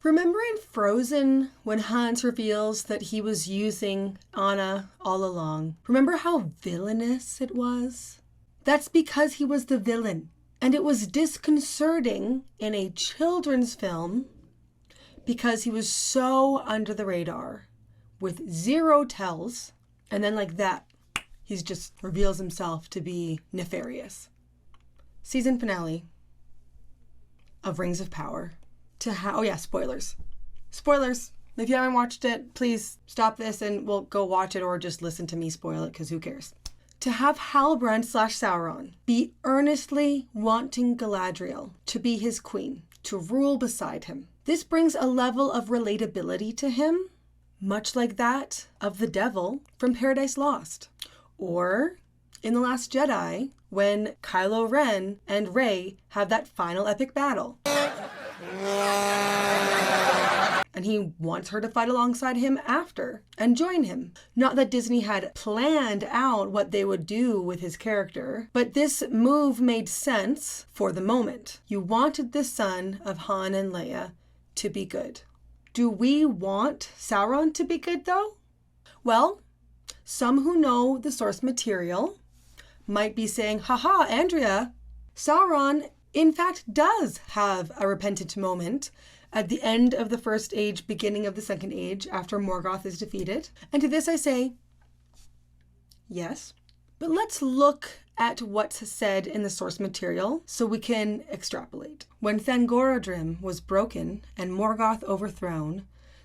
Remember in Frozen when Hans reveals that he was using Anna all along? Remember how villainous it was? That's because he was the villain. And it was disconcerting in a children's film because he was so under the radar with zero tells. And then like that, he just reveals himself to be nefarious. Season finale of Rings of Power. Oh yeah, spoilers. Spoilers. If you haven't watched it, please stop this and we'll go watch it or just listen to me spoil it because who cares? To have Halbrand / Sauron be earnestly wanting Galadriel to be his queen, to rule beside him. This brings a level of relatability to him, much like that of the devil from Paradise Lost. Or in The Last Jedi, when Kylo Ren and Rey have that final epic battle. And he wants her to fight alongside him after and join him. Not that Disney had planned out what they would do with his character, but this move made sense for the moment. You wanted the son of Han and Leia to be good. Do we want Sauron to be good though? Well, some who know the source material might be saying, haha, Andrea, Sauron in fact does have a repentant moment at the end of the first age, beginning of the second age, after Morgoth is defeated. And to this I say, yes. But let's look at what's said in the source material so we can extrapolate. When Thangorodrim was broken and Morgoth overthrown,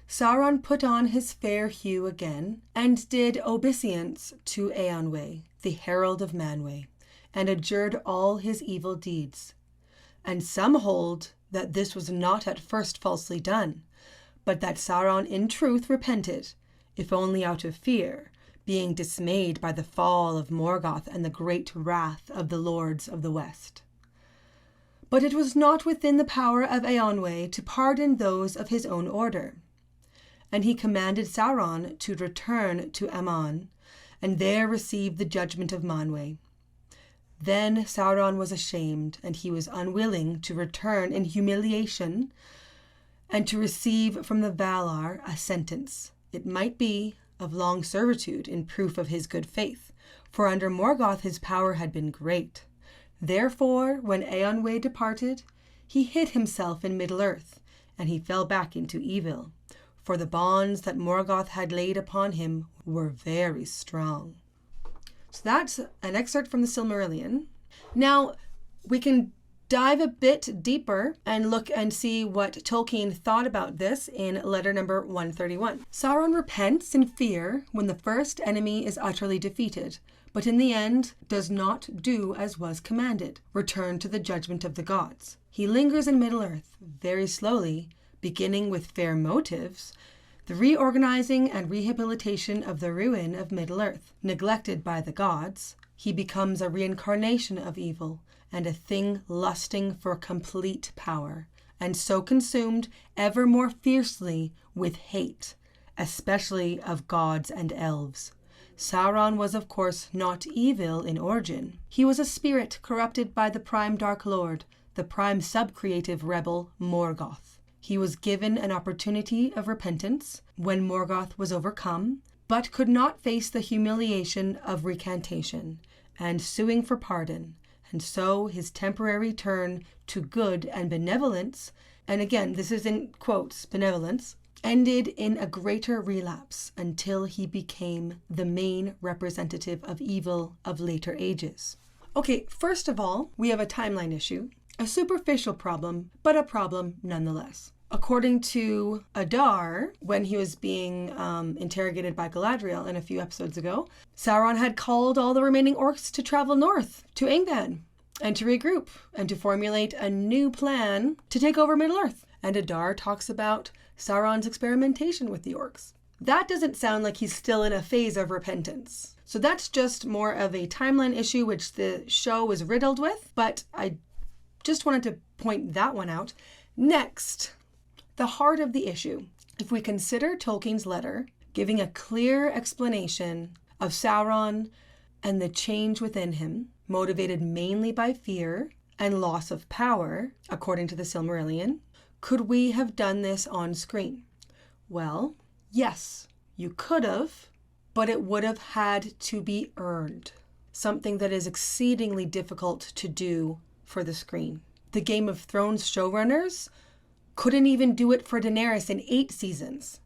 Sauron put on his fair hue again and did obeisance to Eonwe, the herald of Manwë, and adjured all his evil deeds. And some hold that this was not at first falsely done, but that Sauron in truth repented, if only out of fear, being dismayed by the fall of Morgoth and the great wrath of the lords of the West. But it was not within the power of Eonwe to pardon those of his own order. And he commanded Sauron to return to Aman, and there receive the judgment of Manwë. Then Sauron was ashamed, and he was unwilling to return in humiliation and to receive from the Valar a sentence, it might be, of long servitude in proof of his good faith, for under Morgoth his power had been great. Therefore, when Eonwe departed, he hid himself in Middle-earth, and he fell back into evil, for the bonds that Morgoth had laid upon him were very strong. So that's an excerpt from the Silmarillion. Now, we can dive a bit deeper and look and see what Tolkien thought about this in letter number 131. Sauron repents in fear when the first enemy is utterly defeated, but in the end does not do as was commanded, return to the judgment of the gods. He lingers in Middle-earth, very slowly, beginning with fair motives, the reorganizing and rehabilitation of the ruin of Middle-earth. Neglected by the gods, he becomes a reincarnation of evil and a thing lusting for complete power, and so consumed ever more fiercely with hate, especially of gods and elves. Sauron was of course not evil in origin. He was a spirit corrupted by the prime Dark Lord, the prime subcreative rebel Morgoth. He was given an opportunity of repentance when Morgoth was overcome, but could not face the humiliation of recantation and suing for pardon, and so his temporary turn to good and benevolence, and again this is in quotes, benevolence, ended in a greater relapse until he became the main representative of evil of later ages. Okay, first of all, we have a timeline issue, a superficial problem, but a problem nonetheless. According to Adar, when he was being interrogated by Galadriel in a few episodes ago, Sauron had called all the remaining orcs to travel north to Angband and to regroup and to formulate a new plan to take over Middle-earth. And Adar talks about Sauron's experimentation with the orcs. That doesn't sound like he's still in a phase of repentance. So that's just more of a timeline issue which the show was riddled with, but I just wanted to point that one out. Next, the heart of the issue. If we consider Tolkien's letter giving a clear explanation of Sauron and the change within him, motivated mainly by fear and loss of power, according to the Silmarillion, Could we have done this on screen? Well, yes, you could have, but it would have had to be earned. Something that is exceedingly difficult to do for the screen. The Game of Thrones showrunners couldn't even do it for Daenerys in 8 seasons.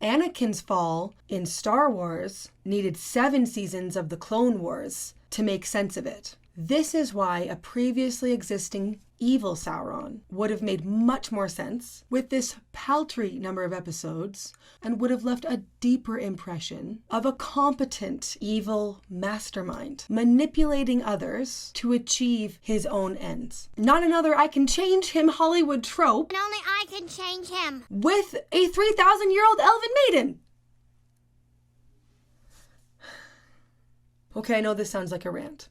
Anakin's fall in Star Wars needed 7 seasons of the Clone Wars to make sense of it. This is why a previously existing evil Sauron would have made much more sense with this paltry number of episodes and would have left a deeper impression of a competent evil mastermind manipulating others to achieve his own ends. Not another I can change him Hollywood trope. And only I can change him. With a 3,000-year-old elven maiden. Okay, I know this sounds like a rant.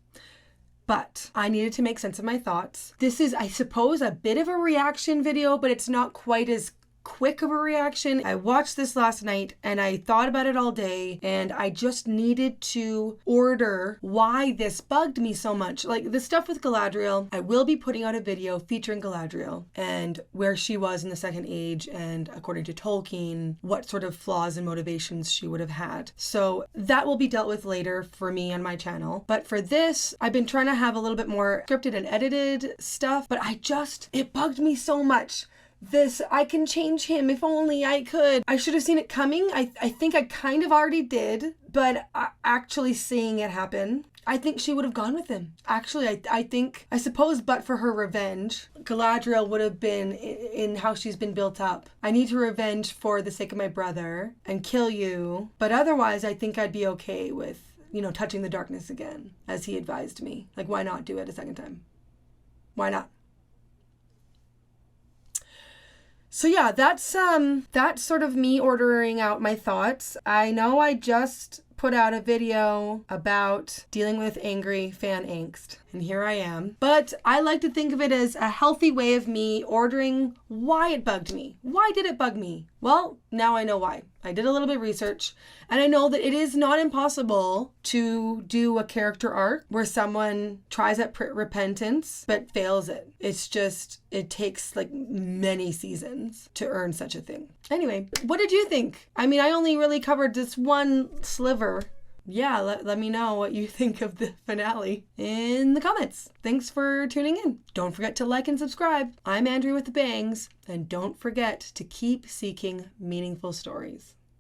But I needed to make sense of my thoughts. This is, I suppose, a bit of a reaction video, but it's not quite as quick of a reaction. I watched this last night and I thought about it all day, and I just needed to order why this bugged me so much. Like the stuff with Galadriel, I will be putting out a video featuring Galadriel and where she was in the Second Age, and according to Tolkien, what sort of flaws and motivations she would have had. So that will be dealt with later for me on my channel. But for this, I've been trying to have a little bit more scripted and edited stuff, but it bugged me so much. This, I can change him if only I could. I should have seen it coming. I think I kind of already did, but actually seeing it happen, I think she would have gone with him. Actually, I suppose, but for her revenge, Galadriel would have been in how she's been built up. I need to revenge for the sake of my brother and kill you. But otherwise, I think I'd be okay with, touching the darkness again, as he advised me. Like, why not do it a second time? Why not? So yeah, that's sort of me ordering out my thoughts. I know I just put out a video about dealing with angry fan angst, and here I am. But I like to think of it as a healthy way of me ordering why it bugged me. Why did it bug me? Well, now I know why. I did a little bit of research, and I know that it is not impossible to do a character arc where someone tries at repentance but fails it. It's just, it takes like many seasons to earn such a thing. Anyway, what did you think? I mean, I only really covered this one sliver. Yeah, let me know what you think of the finale in the comments. Thanks for tuning in. Don't forget to like and subscribe. I'm Andrea with the Bangs, and don't forget to keep seeking meaningful stories.